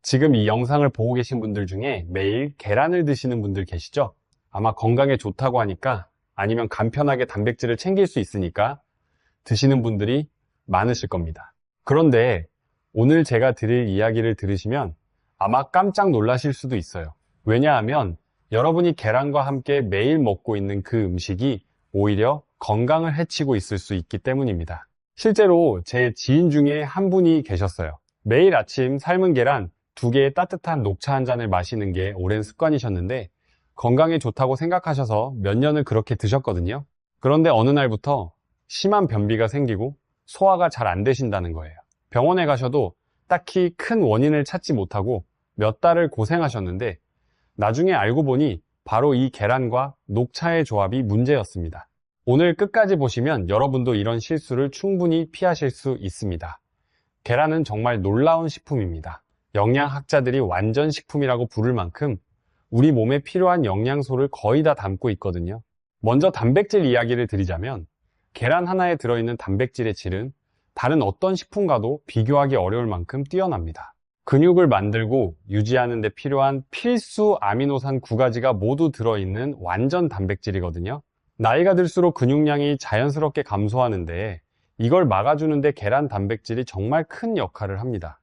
지금 이 영상을 보고 계신 분들 중에 매일 계란을 드시는 분들 계시죠? 아마 건강에 좋다고 하니까 아니면 간편하게 단백질을 챙길 수 있으니까 드시는 분들이 많으실 겁니다. 그런데 오늘 제가 드릴 이야기를 들으시면 아마 깜짝 놀라실 수도 있어요. 왜냐하면 여러분이 계란과 함께 매일 먹고 있는 그 음식이 오히려 건강을 해치고 있을 수 있기 때문입니다. 실제로 제 지인 중에 한 분이 계셨어요. 매일 아침 삶은 계란 2개의 따뜻한 녹차 한 잔을 마시는 게 오랜 습관이셨는데 건강에 좋다고 생각하셔서 몇 년을 그렇게 드셨거든요. 그런데 어느 날부터 심한 변비가 생기고 소화가 잘 안 되신다는 거예요. 병원에 가셔도 딱히 큰 원인을 찾지 못하고 몇 달을 고생하셨는데 나중에 알고 보니 바로 이 계란과 녹차의 조합이 문제였습니다. 오늘 끝까지 보시면 여러분도 이런 실수를 충분히 피하실 수 있습니다. 계란은 정말 놀라운 식품입니다. 영양학자들이 완전 식품이라고 부를 만큼 우리 몸에 필요한 영양소를 거의 다 담고 있거든요. 먼저 단백질 이야기를 드리자면 계란 하나에 들어있는 단백질의 질은 다른 어떤 식품과도 비교하기 어려울 만큼 뛰어납니다. 근육을 만들고 유지하는 데 필요한 필수 아미노산 9가지가 모두 들어있는 완전 단백질이거든요. 나이가 들수록 근육량이 자연스럽게 감소하는데 이걸 막아주는데 계란 단백질이 정말 큰 역할을 합니다.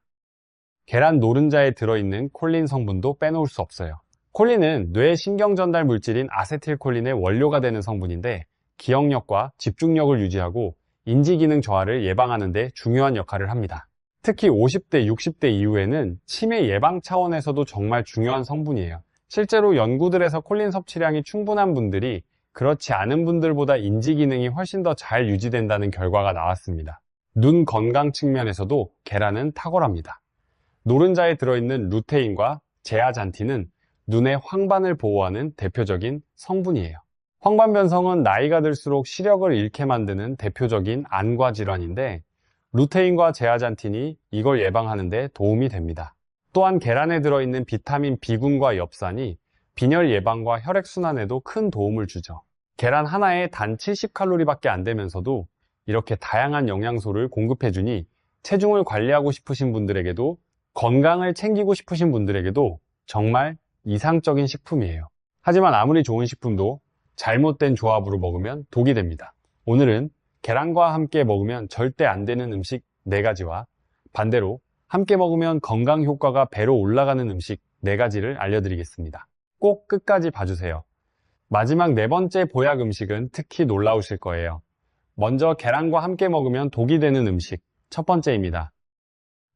계란 노른자에 들어있는 콜린 성분도 빼놓을 수 없어요. 콜린은 뇌 신경 전달 물질인 아세틸콜린의 원료가 되는 성분인데 기억력과 집중력을 유지하고 인지기능 저하를 예방하는 데 중요한 역할을 합니다. 특히 50대, 60대 이후에는 치매 예방 차원에서도 정말 중요한 성분이에요. 실제로 연구들에서 콜린 섭취량이 충분한 분들이 그렇지 않은 분들보다 인지기능이 훨씬 더 잘 유지된다는 결과가 나왔습니다. 눈 건강 측면에서도 계란은 탁월합니다. 노른자에 들어있는 루테인과 제아잔틴은 눈의 황반을 보호하는 대표적인 성분이에요. 황반 변성은 나이가 들수록 시력을 잃게 만드는 대표적인 안과 질환인데 루테인과 제아잔틴이 이걸 예방하는 데 도움이 됩니다. 또한 계란에 들어있는 비타민 B군과 엽산이 빈혈 예방과 혈액순환에도 큰 도움을 주죠. 계란 하나에 단 70칼로리밖에 안 되면서도 이렇게 다양한 영양소를 공급해주니 체중을 관리하고 싶으신 분들에게도 건강을 챙기고 싶으신 분들에게도 정말 이상적인 식품이에요. 하지만 아무리 좋은 식품도 잘못된 조합으로 먹으면 독이 됩니다. 오늘은 계란과 함께 먹으면 절대 안 되는 음식 4가지와 반대로 함께 먹으면 건강 효과가 배로 올라가는 음식 4가지를 알려드리겠습니다. 꼭 끝까지 봐주세요. 마지막 4번째 보약 음식은 특히 놀라우실 거예요. 먼저 계란과 함께 먹으면 독이 되는 음식 첫 번째입니다.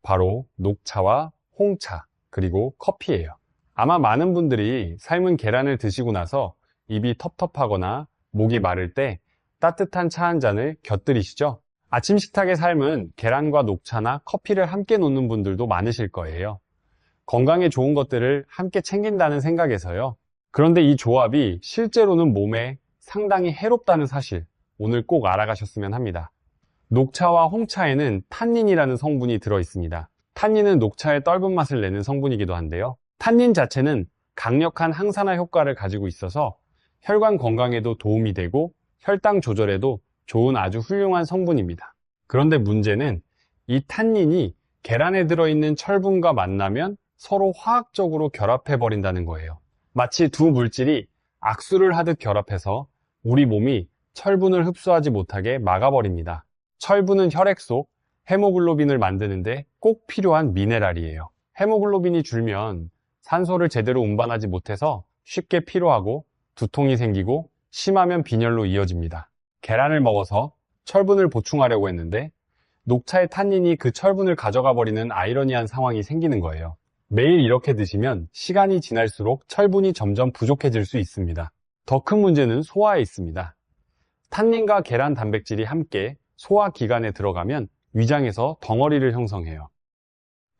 바로 녹차와 홍차 그리고 커피예요. 아마 많은 분들이 삶은 계란을 드시고 나서 입이 텁텁하거나 목이 마를 때 따뜻한 차 한 잔을 곁들이시죠? 아침 식탁에 삶은 계란과 녹차나 커피를 함께 놓는 분들도 많으실 거예요. 건강에 좋은 것들을 함께 챙긴다는 생각에서요. 그런데 이 조합이 실제로는 몸에 상당히 해롭다는 사실 오늘 꼭 알아가셨으면 합니다. 녹차와 홍차에는 탄닌이라는 성분이 들어있습니다. 탄닌은 녹차의 떫은 맛을 내는 성분이기도 한데요. 탄닌 자체는 강력한 항산화 효과를 가지고 있어서 혈관 건강에도 도움이 되고 혈당 조절에도 좋은 아주 훌륭한 성분입니다. 그런데 문제는 이 탄닌이 계란에 들어있는 철분과 만나면 서로 화학적으로 결합해버린다는 거예요. 마치 두 물질이 악수를 하듯 결합해서 우리 몸이 철분을 흡수하지 못하게 막아버립니다. 철분은 혈액 속 헤모글로빈을 만드는데 꼭 필요한 미네랄이에요. 헤모글로빈이 줄면 산소를 제대로 운반하지 못해서 쉽게 피로하고 두통이 생기고 심하면 빈혈로 이어집니다. 계란을 먹어서 철분을 보충하려고 했는데 녹차의 탄닌이 그 철분을 가져가 버리는 아이러니한 상황이 생기는 거예요. 매일 이렇게 드시면 시간이 지날수록 철분이 점점 부족해질 수 있습니다. 더 큰 문제는 소화에 있습니다. 탄닌과 계란 단백질이 함께 소화기관에 들어가면 위장에서 덩어리를 형성해요.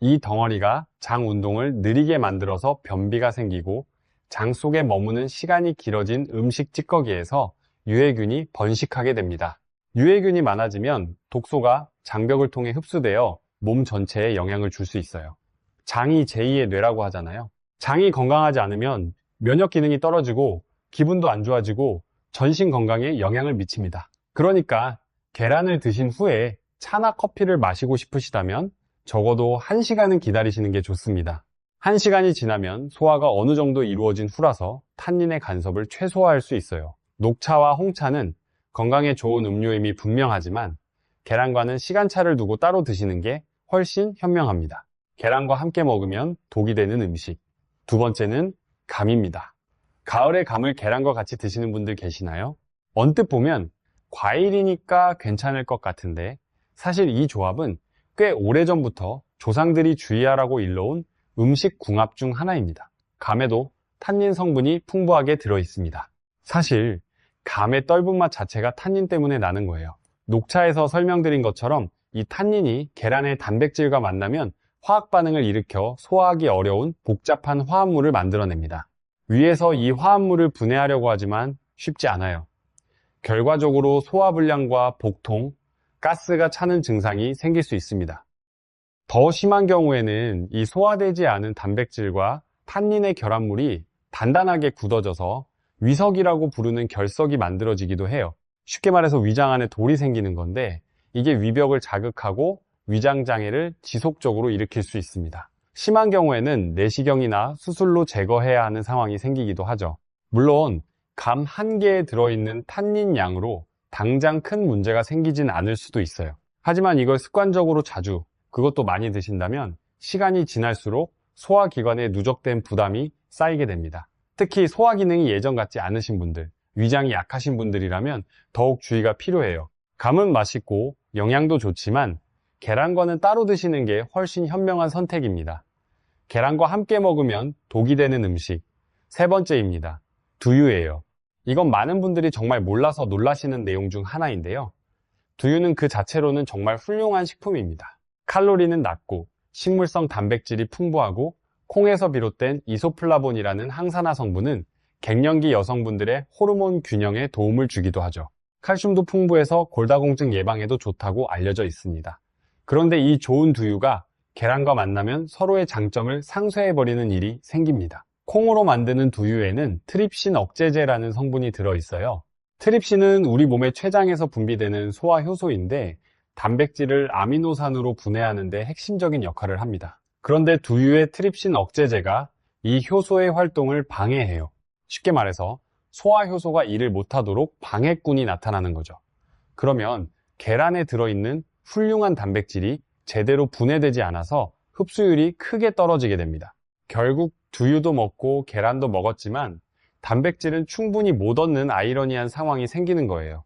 이 덩어리가 장 운동을 느리게 만들어서 변비가 생기고 장 속에 머무는 시간이 길어진 음식 찌꺼기에서 유해균이 번식하게 됩니다. 유해균이 많아지면 독소가 장벽을 통해 흡수되어 몸 전체에 영향을 줄 수 있어요. 장이 제2의 뇌라고 하잖아요. 장이 건강하지 않으면 면역 기능이 떨어지고 기분도 안 좋아지고 전신 건강에 영향을 미칩니다. 그러니까 계란을 드신 후에 차나 커피를 마시고 싶으시다면 적어도 1시간은 기다리시는 게 좋습니다. 1시간이 지나면 소화가 어느 정도 이루어진 후라서 탄닌의 간섭을 최소화할 수 있어요. 녹차와 홍차는 건강에 좋은 음료임이 분명하지만 계란과는 시간차를 두고 따로 드시는 게 훨씬 현명합니다. 계란과 함께 먹으면 독이 되는 음식. 두 번째는 감입니다. 가을에 감을 계란과 같이 드시는 분들 계시나요? 언뜻 보면 과일이니까 괜찮을 것 같은데 사실 이 조합은 꽤 오래전부터 조상들이 주의하라고 일러온 음식 궁합 중 하나입니다. 감에도 탄닌 성분이 풍부하게 들어있습니다. 사실 감의 떫은 맛 자체가 탄닌 때문에 나는 거예요. 녹차에서 설명드린 것처럼 이 탄닌이 계란의 단백질과 만나면 화학 반응을 일으켜 소화하기 어려운 복잡한 화합물을 만들어냅니다. 위에서 이 화합물을 분해하려고 하지만 쉽지 않아요. 결과적으로 소화불량과 복통, 가스가 차는 증상이 생길 수 있습니다. 더 심한 경우에는 이 소화되지 않은 단백질과 탄닌의 결합물이 단단하게 굳어져서 위석이라고 부르는 결석이 만들어지기도 해요. 쉽게 말해서 위장 안에 돌이 생기는 건데 이게 위벽을 자극하고 위장장애를 지속적으로 일으킬 수 있습니다. 심한 경우에는 내시경이나 수술로 제거해야 하는 상황이 생기기도 하죠. 물론 감 한 개에 들어있는 탄닌 양으로 당장 큰 문제가 생기진 않을 수도 있어요. 하지만 이걸 습관적으로 자주, 그것도 많이 드신다면 시간이 지날수록 소화기관에 누적된 부담이 쌓이게 됩니다. 특히 소화기능이 예전 같지 않으신 분들, 위장이 약하신 분들이라면 더욱 주의가 필요해요. 감은 맛있고 영양도 좋지만 계란과는 따로 드시는 게 훨씬 현명한 선택입니다. 계란과 함께 먹으면 독이 되는 음식. 세 번째입니다. 두유예요. 이건 많은 분들이 정말 몰라서 놀라시는 내용 중 하나인데요. 두유는 그 자체로는 정말 훌륭한 식품입니다. 칼로리는 낮고 식물성 단백질이 풍부하고 콩에서 비롯된 이소플라본이라는 항산화 성분은 갱년기 여성분들의 호르몬 균형에 도움을 주기도 하죠. 칼슘도 풍부해서 골다공증 예방에도 좋다고 알려져 있습니다. 그런데 이 좋은 두유가 계란과 만나면 서로의 장점을 상쇄해버리는 일이 생깁니다. 콩으로 만드는 두유에는 트립신 억제제라는 성분이 들어있어요. 트립신은 우리 몸의 췌장에서 분비되는 소화 효소인데 단백질을 아미노산으로 분해하는 데 핵심적인 역할을 합니다. 그런데 두유의 트립신 억제제가 이 효소의 활동을 방해해요. 쉽게 말해서 소화 효소가 일을 못하도록 방해꾼이 나타나는 거죠. 그러면 계란에 들어있는 훌륭한 단백질이 제대로 분해되지 않아서 흡수율이 크게 떨어지게 됩니다. 결국 두유도 먹고 계란도 먹었지만 단백질은 충분히 못 얻는 아이러니한 상황이 생기는 거예요.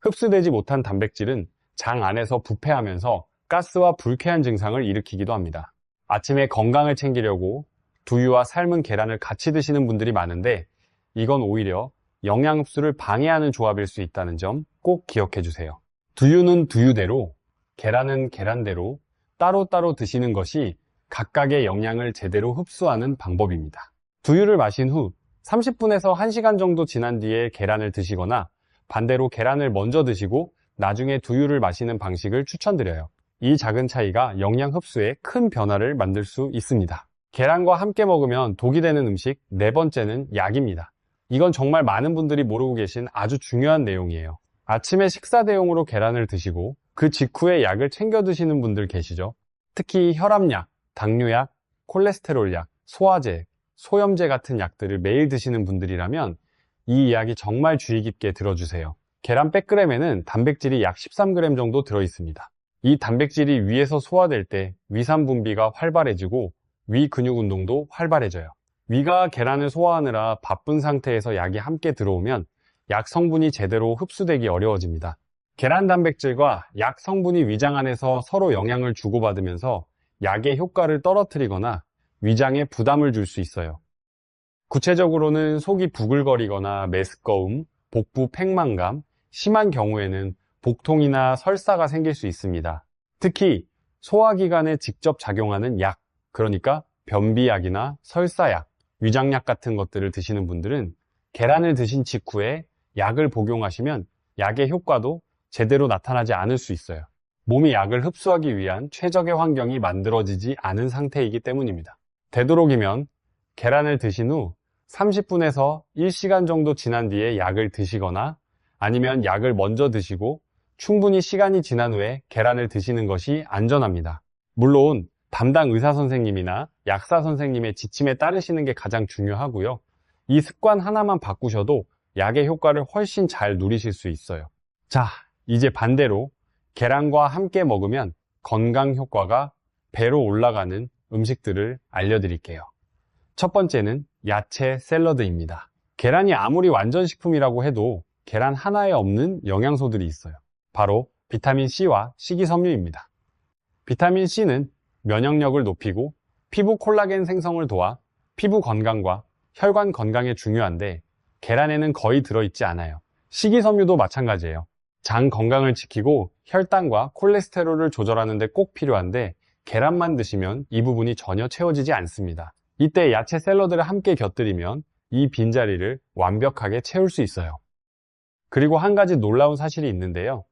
흡수되지 못한 단백질은 장 안에서 부패하면서 가스와 불쾌한 증상을 일으키기도 합니다. 아침에 건강을 챙기려고 두유와 삶은 계란을 같이 드시는 분들이 많은데 이건 오히려 영양 흡수를 방해하는 조합일 수 있다는 점 꼭 기억해 주세요. 두유는 두유대로, 계란은 계란대로 따로따로 드시는 것이 각각의 영양을 제대로 흡수하는 방법입니다. 두유를 마신 후 30분에서 1시간 정도 지난 뒤에 계란을 드시거나 반대로 계란을 먼저 드시고 나중에 두유를 마시는 방식을 추천드려요. 이 작은 차이가 영양 흡수에 큰 변화를 만들 수 있습니다. 계란과 함께 먹으면 독이 되는 음식 네 번째는 약입니다. 이건 정말 많은 분들이 모르고 계신 아주 중요한 내용이에요. 아침에 식사 대용으로 계란을 드시고 그 직후에 약을 챙겨 드시는 분들 계시죠? 특히 혈압약, 당뇨약, 콜레스테롤약, 소화제, 소염제 같은 약들을 매일 드시는 분들이라면 이 이야기 정말 주의 깊게 들어주세요. 계란 100g에는 단백질이 약 13g 정도 들어있습니다. 이 단백질이 위에서 소화될 때 위산 분비가 활발해지고 위 근육 운동도 활발해져요. 위가 계란을 소화하느라 바쁜 상태에서 약이 함께 들어오면 약 성분이 제대로 흡수되기 어려워집니다. 계란 단백질과 약 성분이 위장 안에서 서로 영향을 주고받으면서 약의 효과를 떨어뜨리거나 위장에 부담을 줄 수 있어요. 구체적으로는 속이 부글거리거나 메스꺼움, 복부 팽만감, 심한 경우에는 복통이나 설사가 생길 수 있습니다. 특히 소화기관에 직접 작용하는 약, 그러니까 변비약이나 설사약, 위장약 같은 것들을 드시는 분들은 계란을 드신 직후에 약을 복용하시면 약의 효과도 제대로 나타나지 않을 수 있어요. 몸이 약을 흡수하기 위한 최적의 환경이 만들어지지 않은 상태이기 때문입니다. 되도록이면 계란을 드신 후 30분에서 1시간 정도 지난 뒤에 약을 드시거나 아니면 약을 먼저 드시고 충분히 시간이 지난 후에 계란을 드시는 것이 안전합니다. 물론 담당 의사 선생님이나 약사 선생님의 지침에 따르시는 게 가장 중요하고요. 이 습관 하나만 바꾸셔도 약의 효과를 훨씬 잘 누리실 수 있어요. 자, 이제 반대로 계란과 함께 먹으면 건강 효과가 배로 올라가는 음식들을 알려드릴게요. 첫 번째는 야채 샐러드입니다. 계란이 아무리 완전식품이라고 해도 계란 하나에 없는 영양소들이 있어요. 바로 비타민C와 식이섬유입니다. 비타민C는 면역력을 높이고 피부 콜라겐 생성을 도와 피부 건강과 혈관 건강에 중요한데 계란에는 거의 들어있지 않아요. 식이섬유도 마찬가지예요. 장 건강을 지키고 혈당과 콜레스테롤을 조절하는 데 꼭 필요한데 계란만 드시면 이 부분이 전혀 채워지지 않습니다. 이때 야채 샐러드를 함께 곁들이면 이 빈자리를 완벽하게 채울 수 있어요. 그리고 한 가지 놀라운 사실이 있는데요.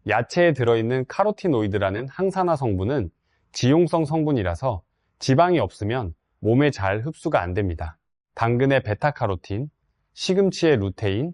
야채에 들어있는 카로티노이드라는 항산화 성분은 지용성 성분이라서 지방이 없으면 몸에 잘 흡수가 안 됩니다. 당근의 베타카로틴, 시금치의 루테인,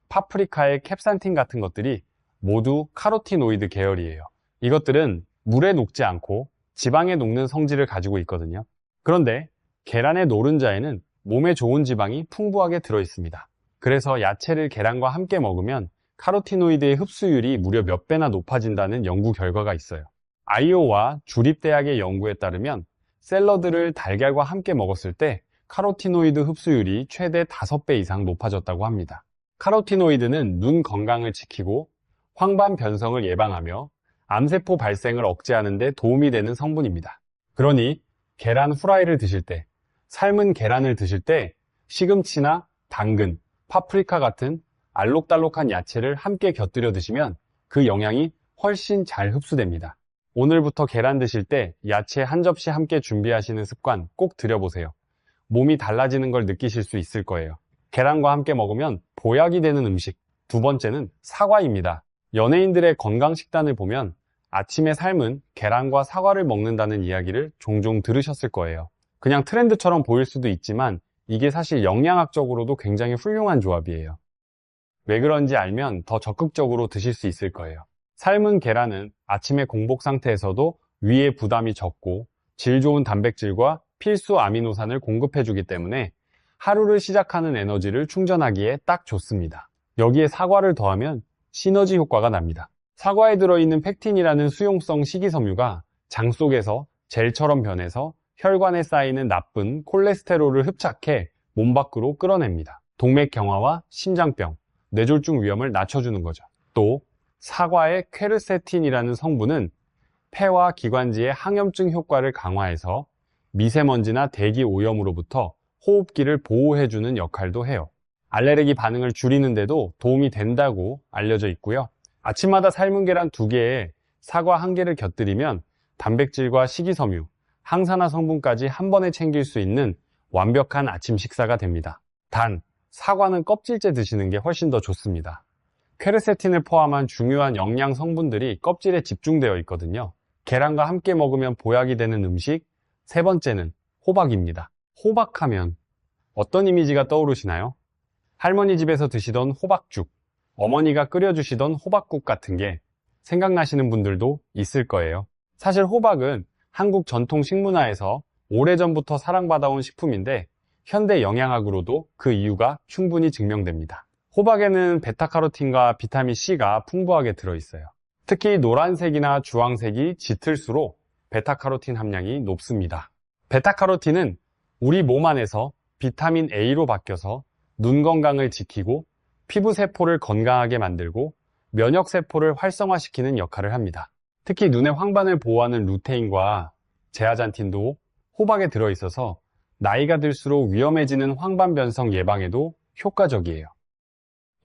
파프리카의 캡산틴 같은 것들이 모두 카로티노이드 계열이에요. 이것들은 물에 녹지 않고 지방에 녹는 성질을 가지고 있거든요. 그런데 계란의 노른자에는 몸에 좋은 지방이 풍부하게 들어있습니다. 그래서 야채를 계란과 함께 먹으면 카로티노이드의 흡수율이 무려 몇 배나 높아진다는 연구 결과가 있어요. 아이오와 주립대학의 연구에 따르면 샐러드를 달걀과 함께 먹었을 때 카로티노이드 흡수율이 최대 5배 이상 높아졌다고 합니다. 카로티노이드는 눈 건강을 지키고 황반 변성을 예방하며 암세포 발생을 억제하는 데 도움이 되는 성분입니다. 그러니 계란 후라이를 드실 때, 삶은 계란을 드실 때 시금치나 당근, 파프리카 같은 알록달록한 야채를 함께 곁들여 드시면 그 영양이 훨씬 잘 흡수됩니다. 오늘부터 계란 드실 때 야채 한 접시 함께 준비하시는 습관 꼭 들여보세요. 몸이 달라지는 걸 느끼실 수 있을 거예요. 계란과 함께 먹으면 보약이 되는 음식. 두 번째는 사과입니다. 연예인들의 건강 식단을 보면 아침에 삶은 계란과 사과를 먹는다는 이야기를 종종 들으셨을 거예요. 그냥 트렌드처럼 보일 수도 있지만 이게 사실 영양학적으로도 굉장히 훌륭한 조합이에요. 왜 그런지 알면 더 적극적으로 드실 수 있을 거예요. 삶은 계란은 아침에 공복 상태에서도 위에 부담이 적고 질 좋은 단백질과 필수 아미노산을 공급해주기 때문에 하루를 시작하는 에너지를 충전하기에 딱 좋습니다. 여기에 사과를 더하면 시너지 효과가 납니다. 사과에 들어있는 펙틴이라는 수용성 식이섬유가 장 속에서 젤처럼 변해서 혈관에 쌓이는 나쁜 콜레스테롤을 흡착해 몸 밖으로 끌어냅니다. 동맥 경화와 심장병, 뇌졸중 위험을 낮춰주는 거죠. 또 사과의 퀘르세틴이라는 성분은 폐와 기관지의 항염증 효과를 강화해서 미세먼지나 대기 오염으로부터 호흡기를 보호해주는 역할도 해요. 알레르기 반응을 줄이는데도 도움이 된다고 알려져 있고요. 아침마다 삶은 계란 2개에 사과 1개를 곁들이면 단백질과 식이섬유, 항산화 성분까지 한 번에 챙길 수 있는 완벽한 아침 식사가 됩니다. 단, 사과는 껍질째 드시는 게 훨씬 더 좋습니다. 퀘르세틴을 포함한 중요한 영양 성분들이 껍질에 집중되어 있거든요. 계란과 함께 먹으면 보약이 되는 음식, 세 번째는 호박입니다. 호박하면 어떤 이미지가 떠오르시나요? 할머니 집에서 드시던 호박죽, 어머니가 끓여주시던 호박국 같은 게 생각나시는 분들도 있을 거예요. 사실 호박은 한국 전통 식문화에서 오래전부터 사랑받아온 식품인데 현대 영양학으로도 그 이유가 충분히 증명됩니다. 호박에는 베타카로틴과 비타민C가 풍부하게 들어있어요. 특히 노란색이나 주황색이 짙을수록 베타카로틴 함량이 높습니다. 베타카로틴은 우리 몸 안에서 비타민 A로 바뀌어서 눈 건강을 지키고 피부 세포를 건강하게 만들고 면역 세포를 활성화시키는 역할을 합니다. 특히 눈의 황반을 보호하는 루테인과 제아잔틴도 호박에 들어있어서 나이가 들수록 위험해지는 황반 변성 예방에도 효과적이에요.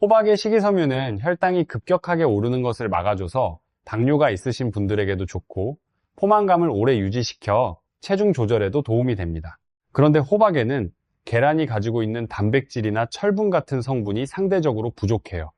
호박의 식이섬유는 혈당이 급격하게 오르는 것을 막아줘서 당뇨가 있으신 분들에게도 좋고 포만감을 오래 유지시켜 체중 조절에도 도움이 됩니다. 그런데 호박에는 계란이 가지고 있는 단백질이나 철분 같은 성분이 상대적으로 부족해요.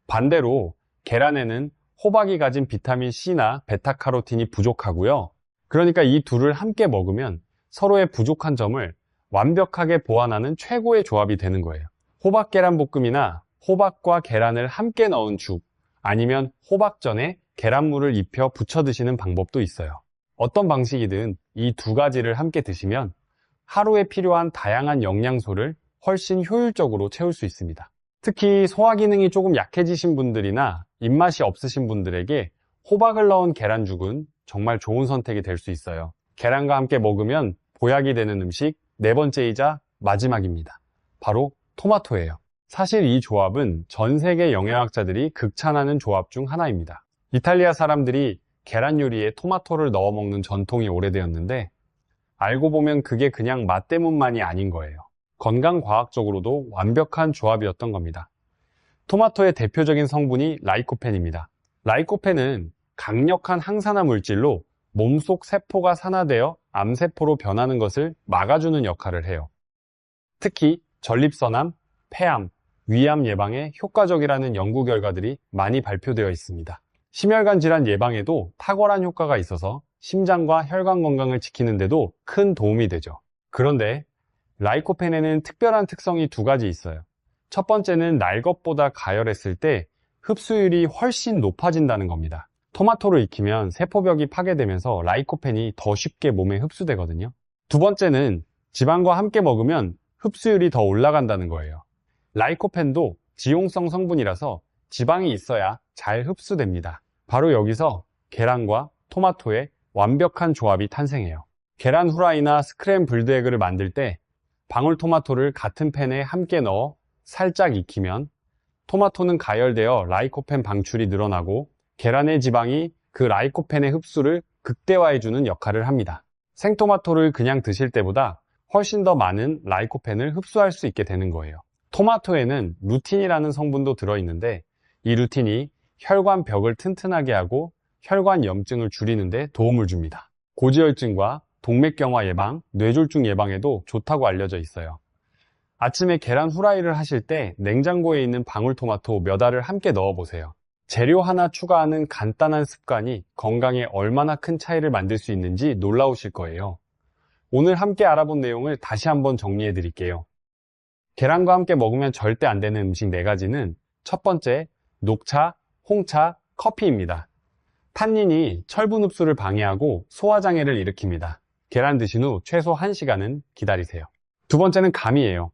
반대로 계란에는 호박이 가진 비타민 C나 베타카로틴이 부족하고요. 그러니까 이 둘을 함께 먹으면 서로의 부족한 점을 완벽하게 보완하는 최고의 조합이 되는 거예요. 호박 계란 볶음이나 호박과 계란을 함께 넣은 죽, 아니면 호박전에 계란물을 입혀 부쳐 드시는 방법도 있어요. 어떤 방식이든 이 두 가지를 함께 드시면 하루에 필요한 다양한 영양소를 훨씬 효율적으로 채울 수 있습니다. 특히 소화 기능이 조금 약해지신 분들이나 입맛이 없으신 분들에게 호박을 넣은 계란죽은 정말 좋은 선택이 될 수 있어요. 계란과 함께 먹으면 보약이 되는 음식 네 번째이자 마지막입니다. 바로 토마토예요. 사실 이 조합은 전 세계 영양학자들이 극찬하는 조합 중 하나입니다. 이탈리아 사람들이 계란 요리에 토마토를 넣어 먹는 전통이 오래되었는데 알고 보면 그게 그냥 맛 때문만이 아닌 거예요. 건강과학적으로도 완벽한 조합이었던 겁니다. 토마토의 대표적인 성분이 라이코펜입니다. 라이코펜은 강력한 항산화 물질로 몸속 세포가 산화되어 암세포로 변하는 것을 막아주는 역할을 해요. 특히 전립선암, 폐암, 위암 예방에 효과적이라는 연구 결과들이 많이 발표되어 있습니다. 심혈관 질환 예방에도 탁월한 효과가 있어서 심장과 혈관 건강을 지키는데도 큰 도움이 되죠. 그런데 라이코펜에는 특별한 특성이 두 가지 있어요. 첫 번째는 날 것보다 가열했을 때 흡수율이 훨씬 높아진다는 겁니다. 토마토를 익히면 세포벽이 파괴되면서 라이코펜이 더 쉽게 몸에 흡수되거든요. 두 번째는 지방과 함께 먹으면 흡수율이 더 올라간다는 거예요. 라이코펜도 지용성 성분이라서 지방이 있어야 잘 흡수됩니다. 바로 여기서 계란과 토마토의 완벽한 조합이 탄생해요. 계란 후라이나 스크램블드 에그를 만들 때 방울토마토를 같은 팬에 함께 넣어 살짝 익히면 토마토는 가열되어 라이코펜 방출이 늘어나고 계란의 지방이 그 라이코펜의 흡수를 극대화해주는 역할을 합니다. 생토마토를 그냥 드실 때보다 훨씬 더 많은 라이코펜을 흡수할 수 있게 되는 거예요. 토마토에는 루틴이라는 성분도 들어있는데 이 루틴이 혈관 벽을 튼튼하게 하고 혈관 염증을 줄이는 데 도움을 줍니다. 고지혈증과 동맥경화 예방, 뇌졸중 예방에도 좋다고 알려져 있어요. 아침에 계란 후라이를 하실 때 냉장고에 있는 방울토마토 몇 알을 함께 넣어보세요. 재료 하나 추가하는 간단한 습관이 건강에 얼마나 큰 차이를 만들 수 있는지 놀라우실 거예요. 오늘 함께 알아본 내용을 다시 한번 정리해 드릴게요. 계란과 함께 먹으면 절대 안 되는 음식 4가지는 첫 번째, 녹차, 홍차, 커피입니다. 탄닌이 철분 흡수를 방해하고 소화장애를 일으킵니다. 계란 드신 후 최소 1시간은 기다리세요. 두 번째는 감이에요.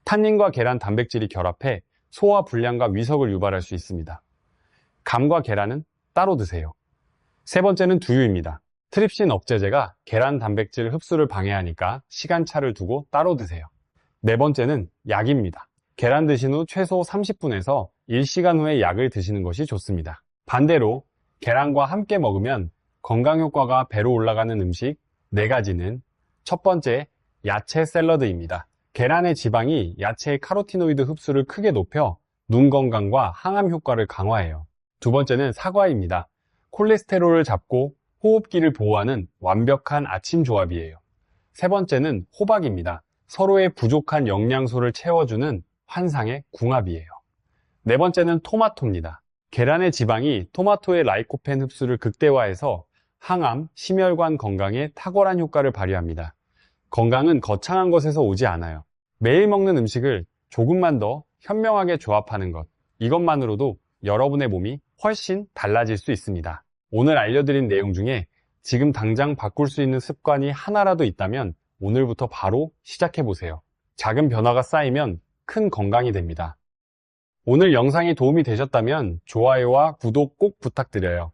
탄닌과 계란 단백질이 결합해 소화 불량과 위석을 유발할 수 있습니다. 감과 계란은 따로 드세요. 세 번째는 두유입니다. 트립신 억제제가 계란 단백질 흡수를 방해하니까 시간차를 두고 따로 드세요. 네 번째는 약입니다. 계란 드신 후 최소 30분에서 1시간 후에 약을 드시는 것이 좋습니다. 반대로 계란과 함께 먹으면 건강 효과가 배로 올라가는 음식 4가지는 첫 번째, 야채 샐러드입니다. 계란의 지방이 야채의 카로티노이드 흡수를 크게 높여 눈 건강과 항암 효과를 강화해요. 두 번째는 사과입니다. 콜레스테롤을 잡고 호흡기를 보호하는 완벽한 아침 조합이에요. 세 번째는 호박입니다. 서로의 부족한 영양소를 채워주는 환상의 궁합이에요. 네 번째는 토마토입니다. 계란의 지방이 토마토의 라이코펜 흡수를 극대화해서 항암, 심혈관 건강에 탁월한 효과를 발휘합니다. 건강은 거창한 것에서 오지 않아요. 매일 먹는 음식을 조금만 더 현명하게 조합하는 것, 이것만으로도 여러분의 몸이 훨씬 달라질 수 있습니다. 오늘 알려드린 내용 중에 지금 당장 바꿀 수 있는 습관이 하나라도 있다면 오늘부터 바로 시작해보세요. 작은 변화가 쌓이면 큰 건강이 됩니다. 오늘 영상이 도움이 되셨다면 좋아요와 구독 꼭 부탁드려요.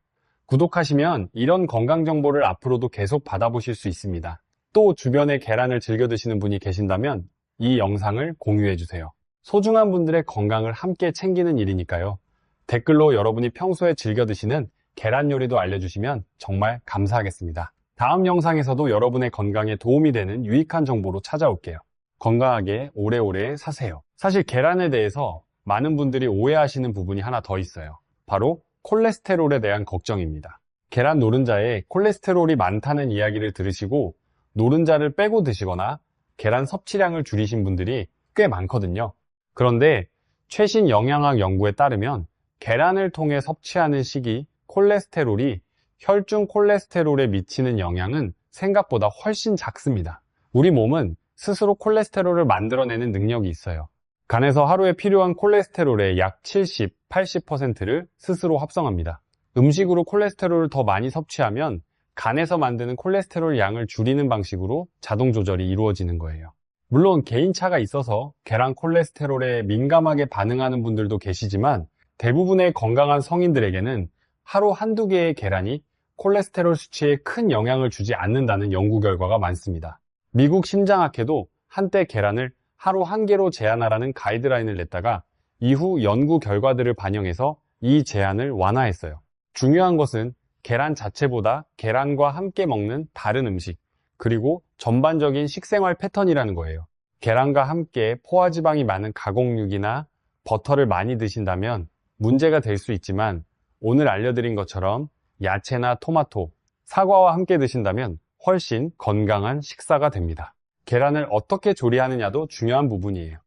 구독하시면 이런 건강 정보를 앞으로도 계속 받아보실 수 있습니다. 또 주변에 계란을 즐겨 드시는 분이 계신다면 이 영상을 공유해주세요. 소중한 분들의 건강을 함께 챙기는 일이니까요. 댓글로 여러분이 평소에 즐겨 드시는 계란 요리도 알려주시면 정말 감사하겠습니다. 다음 영상에서도 여러분의 건강에 도움이 되는 유익한 정보로 찾아올게요. 건강하게 오래오래 사세요. 사실 계란에 대해서 많은 분들이 오해하시는 부분이 하나 더 있어요. 바로 콜레스테롤에 대한 걱정입니다. 계란 노른자에 콜레스테롤이 많다는 이야기를 들으시고 노른자를 빼고 드시거나 계란 섭취량을 줄이신 분들이 꽤 많거든요. 그런데 최신 영양학 연구에 따르면 계란을 통해 섭취하는 식이 콜레스테롤이 혈중 콜레스테롤에 미치는 영향은 생각보다 훨씬 작습니다. 우리 몸은 스스로 콜레스테롤을 만들어내는 능력이 있어요. 간에서 하루에 필요한 콜레스테롤의 약 70, 80%를 스스로 합성합니다. 음식으로 콜레스테롤을 더 많이 섭취하면 간에서 만드는 콜레스테롤 양을 줄이는 방식으로 자동 조절이 이루어지는 거예요. 물론 개인차가 있어서 계란 콜레스테롤에 민감하게 반응하는 분들도 계시지만 대부분의 건강한 성인들에게는 하루 한두 개의 계란이 콜레스테롤 수치에 큰 영향을 주지 않는다는 연구 결과가 많습니다. 미국 심장학회도 한때 계란을 하루 한 개로 제한하라는 가이드라인을 냈다가 이후 연구 결과들을 반영해서 이 제한을 완화했어요. 중요한 것은 계란 자체보다 계란과 함께 먹는 다른 음식, 그리고 전반적인 식생활 패턴이라는 거예요. 계란과 함께 포화지방이 많은 가공육이나 버터를 많이 드신다면 문제가 될 수 있지만 오늘 알려드린 것처럼 야채나 토마토, 사과와 함께 드신다면 훨씬 건강한 식사가 됩니다. 계란을 어떻게 조리하느냐도 중요한 부분이에요.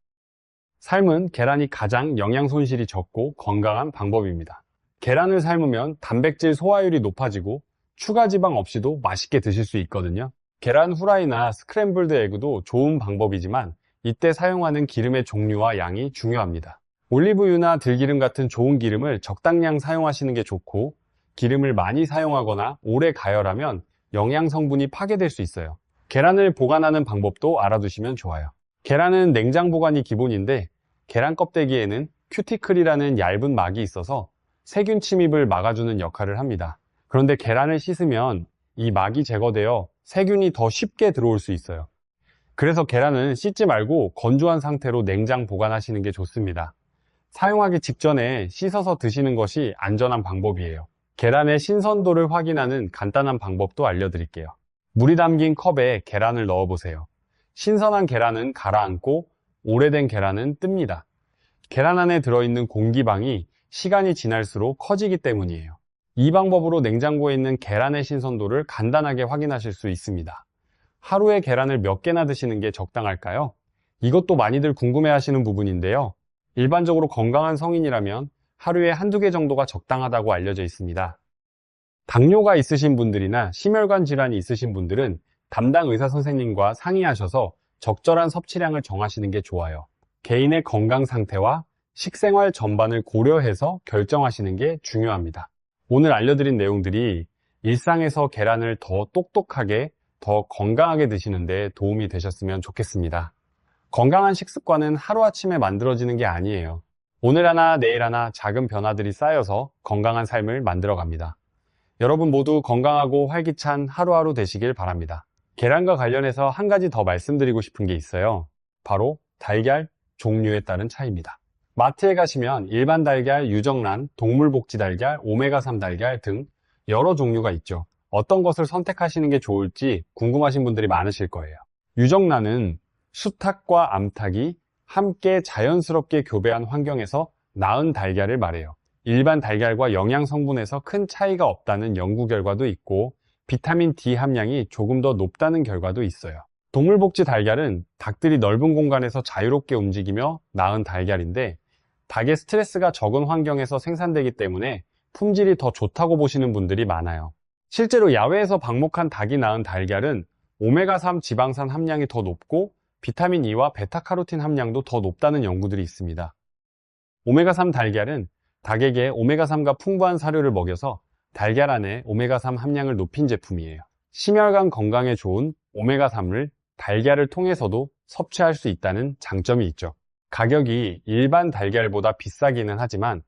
삶은 계란이 가장 영양 손실이 적고 건강한 방법입니다. 계란을 삶으면 단백질 소화율이 높아지고 추가 지방 없이도 맛있게 드실 수 있거든요. 계란 후라이나 스크램블드 에그도 좋은 방법이지만 이때 사용하는 기름의 종류와 양이 중요합니다. 올리브유나 들기름 같은 좋은 기름을 적당량 사용하시는 게 좋고, 기름을 많이 사용하거나 오래 가열하면 영양 성분이 파괴될 수 있어요. 계란을 보관하는 방법도 알아두시면 좋아요. 계란은 냉장 보관이 기본인데 계란 껍데기에는 큐티클이라는 얇은 막이 있어서 세균 침입을 막아주는 역할을 합니다. 그런데 계란을 씻으면 이 막이 제거되어 세균이 더 쉽게 들어올 수 있어요. 그래서 계란은 씻지 말고 건조한 상태로 냉장 보관하시는 게 좋습니다. 사용하기 직전에 씻어서 드시는 것이 안전한 방법이에요. 계란의 신선도를 확인하는 간단한 방법도 알려드릴게요. 물이 담긴 컵에 계란을 넣어보세요. 신선한 계란은 가라앉고 오래된 계란은 뜹니다. 계란 안에 들어있는 공기방이 시간이 지날수록 커지기 때문이에요. 이 방법으로 냉장고에 있는 계란의 신선도를 간단하게 확인하실 수 있습니다. 하루에 계란을 몇 개나 드시는 게 적당할까요? 이것도 많이들 궁금해하시는 부분인데요. 일반적으로 건강한 성인이라면 하루에 한두 개 정도가 적당하다고 알려져 있습니다. 당뇨가 있으신 분들이나 심혈관 질환이 있으신 분들은 담당 의사 선생님과 상의하셔서 적절한 섭취량을 정하시는 게 좋아요. 개인의 건강 상태와 식생활 전반을 고려해서 결정하시는 게 중요합니다. 오늘 알려드린 내용들이 일상에서 계란을 더 똑똑하게, 더 건강하게 드시는데 도움이 되셨으면 좋겠습니다. 건강한 식습관은 하루아침에 만들어지는 게 아니에요. 오늘 하나 내일 하나 작은 변화들이 쌓여서 건강한 삶을 만들어 갑니다. 여러분 모두 건강하고 활기찬 하루하루 되시길 바랍니다. 계란과 관련해서 한 가지 더 말씀드리고 싶은 게 있어요. 바로 달걀 종류에 따른 차이입니다. 마트에 가시면 일반 달걀, 유정란, 동물복지 달걀, 오메가3 달걀 등 여러 종류가 있죠. 어떤 것을 선택하시는 게 좋을지 궁금하신 분들이 많으실 거예요. 유정란은 수탉과 암탉이 함께 자연스럽게 교배한 환경에서 낳은 달걀을 말해요. 일반 달걀과 영양 성분에서 큰 차이가 없다는 연구 결과도 있고 비타민 D 함량이 조금 더 높다는 결과도 있어요. 동물복지 달걀은 닭들이 넓은 공간에서 자유롭게 움직이며 낳은 달걀인데 닭의 스트레스가 적은 환경에서 생산되기 때문에 품질이 더 좋다고 보시는 분들이 많아요. 실제로 야외에서 방목한 닭이 낳은 달걀은 오메가3 지방산 함량이 더 높고 비타민 E와 베타카로틴 함량도 더 높다는 연구들이 있습니다. 오메가3 달걀은 닭에게 오메가3가 풍부한 사료를 먹여서 달걀 안에 오메가3 함량을 높인 제품이에요. 심혈관 건강에 좋은 오메가3을 달걀을 통해서도 섭취할 수 있다는 장점이 있죠. 가격이 일반 달걀보다 비싸기는 하지만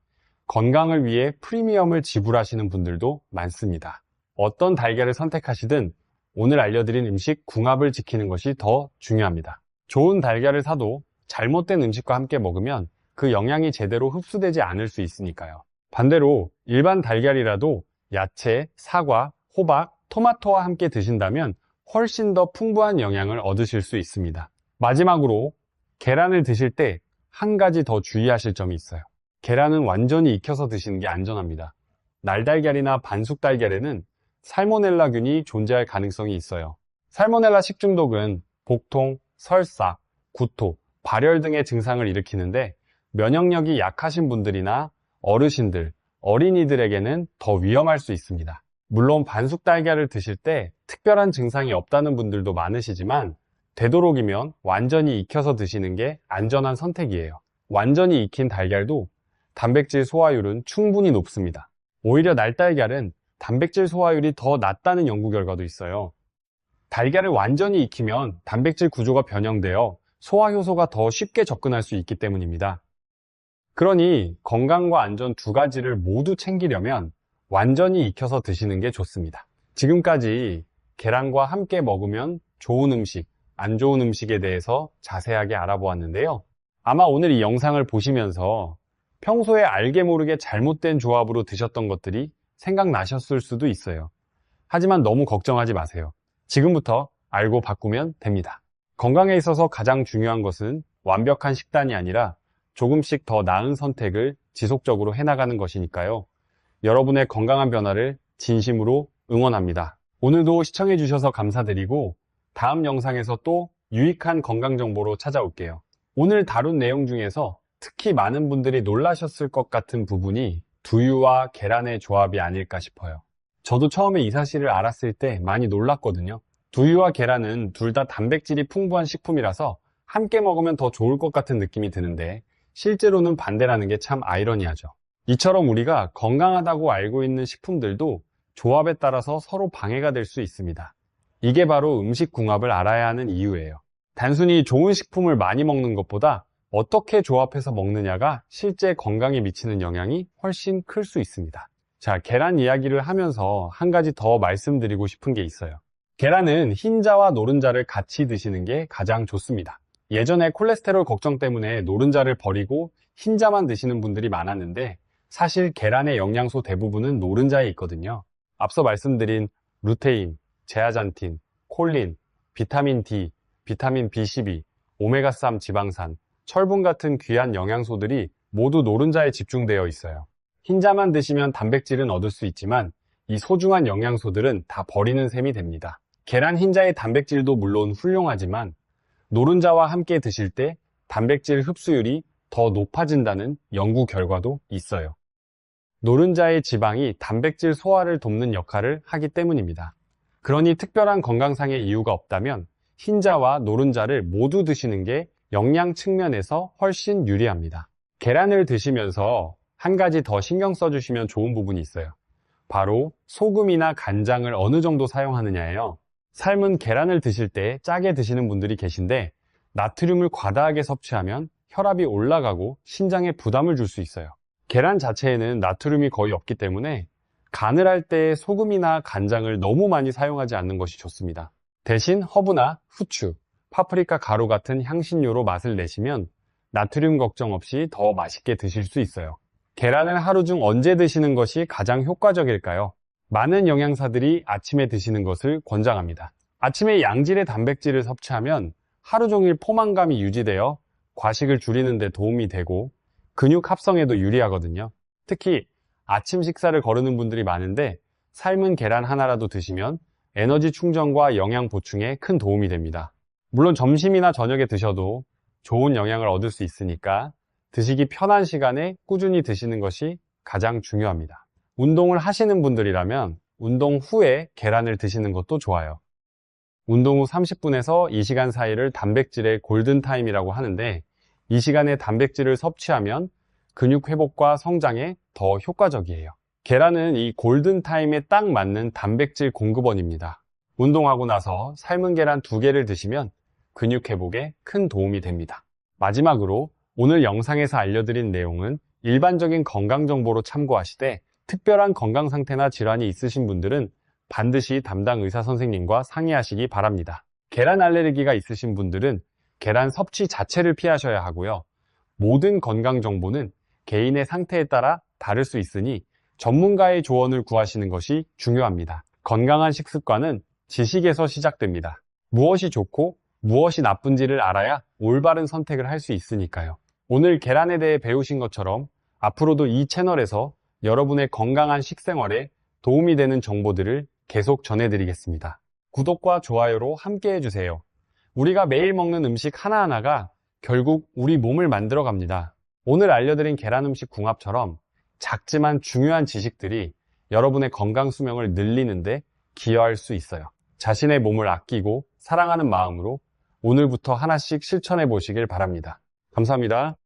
건강을 위해 프리미엄을 지불하시는 분들도 많습니다. 어떤 달걀을 선택하시든 오늘 알려드린 음식 궁합을 지키는 것이 더 중요합니다. 좋은 달걀을 사도 잘못된 음식과 함께 먹으면 그 영양이 제대로 흡수되지 않을 수 있으니까요. 반대로 일반 달걀이라도 야채, 사과, 호박, 토마토와 함께 드신다면 훨씬 더 풍부한 영양을 얻으실 수 있습니다. 마지막으로 계란을 드실 때 한 가지 더 주의하실 점이 있어요. 계란은 완전히 익혀서 드시는 게 안전합니다. 날달걀이나 반숙달걀에는 살모넬라균이 존재할 가능성이 있어요. 살모넬라 식중독은 복통, 설사, 구토, 발열 등의 증상을 일으키는데 면역력이 약하신 분들이나 어르신들, 어린이들에게는 더 위험할 수 있습니다. 물론 반숙 달걀을 드실 때 특별한 증상이 없다는 분들도 많으시지만 되도록이면 완전히 익혀서 드시는 게 안전한 선택이에요. 완전히 익힌 달걀도 단백질 소화율은 충분히 높습니다. 오히려 날달걀은 단백질 소화율이 더 낮다는 연구 결과도 있어요. 달걀을 완전히 익히면 단백질 구조가 변형되어 소화 효소가 더 쉽게 접근할 수 있기 때문입니다. 그러니 건강과 안전 두 가지를 모두 챙기려면 완전히 익혀서 드시는 게 좋습니다. 지금까지 계란과 함께 먹으면 좋은 음식, 안 좋은 음식에 대해서 자세하게 알아보았는데요. 아마 오늘 이 영상을 보시면서 평소에 알게 모르게 잘못된 조합으로 드셨던 것들이 생각나셨을 수도 있어요. 하지만 너무 걱정하지 마세요. 지금부터 알고 바꾸면 됩니다. 건강에 있어서 가장 중요한 것은 완벽한 식단이 아니라 조금씩 더 나은 선택을 지속적으로 해나가는 것이니까요. 여러분의 건강한 변화를 진심으로 응원합니다. 오늘도 시청해주셔서 감사드리고 다음 영상에서 또 유익한 건강 정보로 찾아올게요. 오늘 다룬 내용 중에서 특히 많은 분들이 놀라셨을 것 같은 부분이 두유와 계란의 조합이 아닐까 싶어요. 저도 처음에 이 사실을 알았을 때 많이 놀랐거든요. 두유와 계란은 둘 다 단백질이 풍부한 식품이라서 함께 먹으면 더 좋을 것 같은 느낌이 드는데 실제로는 반대라는 게 참 아이러니하죠. 이처럼 우리가 건강하다고 알고 있는 식품들도 조합에 따라서 서로 방해가 될 수 있습니다. 이게 바로 음식궁합을 알아야 하는 이유예요. 단순히 좋은 식품을 많이 먹는 것보다 어떻게 조합해서 먹느냐가 실제 건강에 미치는 영향이 훨씬 클 수 있습니다. 자, 계란 이야기를 하면서 한 가지 더 말씀드리고 싶은 게 있어요. 계란은 흰자와 노른자를 같이 드시는 게 가장 좋습니다. 예전에 콜레스테롤 걱정 때문에 노른자를 버리고 흰자만 드시는 분들이 많았는데 사실 계란의 영양소 대부분은 노른자에 있거든요. 앞서 말씀드린 루테인, 제아잔틴, 콜린, 비타민 D, 비타민 B12, 오메가3 지방산, 철분 같은 귀한 영양소들이 모두 노른자에 집중되어 있어요. 흰자만 드시면 단백질은 얻을 수 있지만 이 소중한 영양소들은 다 버리는 셈이 됩니다. 계란 흰자의 단백질도 물론 훌륭하지만 노른자와 함께 드실 때 단백질 흡수율이 더 높아진다는 연구 결과도 있어요. 노른자의 지방이 단백질 소화를 돕는 역할을 하기 때문입니다. 그러니 특별한 건강상의 이유가 없다면 흰자와 노른자를 모두 드시는 게 영양 측면에서 훨씬 유리합니다. 계란을 드시면서 한 가지 더 신경 써주시면 좋은 부분이 있어요. 바로 소금이나 간장을 어느 정도 사용하느냐예요. 삶은 계란을 드실 때 짜게 드시는 분들이 계신데 나트륨을 과다하게 섭취하면 혈압이 올라가고 신장에 부담을 줄 수 있어요. 계란 자체에는 나트륨이 거의 없기 때문에 간을 할 때 소금이나 간장을 너무 많이 사용하지 않는 것이 좋습니다. 대신 허브나 후추, 파프리카 가루 같은 향신료로 맛을 내시면 나트륨 걱정 없이 더 맛있게 드실 수 있어요. 계란을 하루 중 언제 드시는 것이 가장 효과적일까요? 많은 영양사들이 아침에 드시는 것을 권장합니다. 아침에 양질의 단백질을 섭취하면 하루 종일 포만감이 유지되어 과식을 줄이는 데 도움이 되고 근육 합성에도 유리하거든요. 특히 아침 식사를 거르는 분들이 많은데 삶은 계란 하나라도 드시면 에너지 충전과 영양 보충에 큰 도움이 됩니다. 물론 점심이나 저녁에 드셔도 좋은 영양을 얻을 수 있으니까 드시기 편한 시간에 꾸준히 드시는 것이 가장 중요합니다. 운동을 하시는 분들이라면 운동 후에 계란을 드시는 것도 좋아요. 운동 후 30분에서 2시간 사이를 단백질의 골든타임이라고 하는데 이 시간에 단백질을 섭취하면 근육 회복과 성장에 더 효과적이에요. 계란은 이 골든타임에 딱 맞는 단백질 공급원입니다. 운동하고 나서 삶은 계란 2개를 드시면 근육 회복에 큰 도움이 됩니다. 마지막으로 오늘 영상에서 알려드린 내용은 일반적인 건강 정보로 참고하시되 특별한 건강 상태나 질환이 있으신 분들은 반드시 담당 의사 선생님과 상의하시기 바랍니다. 계란 알레르기가 있으신 분들은 계란 섭취 자체를 피하셔야 하고요. 모든 건강 정보는 개인의 상태에 따라 다를 수 있으니 전문가의 조언을 구하시는 것이 중요합니다. 건강한 식습관은 지식에서 시작됩니다. 무엇이 좋고 무엇이 나쁜지를 알아야 올바른 선택을 할 수 있으니까요. 오늘 계란에 대해 배우신 것처럼 앞으로도 이 채널에서 여러분의 건강한 식생활에 도움이 되는 정보들을 계속 전해드리겠습니다. 구독과 좋아요로 함께 해주세요. 우리가 매일 먹는 음식 하나하나가 결국 우리 몸을 만들어 갑니다. 오늘 알려드린 계란 음식 궁합처럼 작지만 중요한 지식들이 여러분의 건강 수명을 늘리는데 기여할 수 있어요. 자신의 몸을 아끼고 사랑하는 마음으로 오늘부터 하나씩 실천해 보시길 바랍니다. 감사합니다.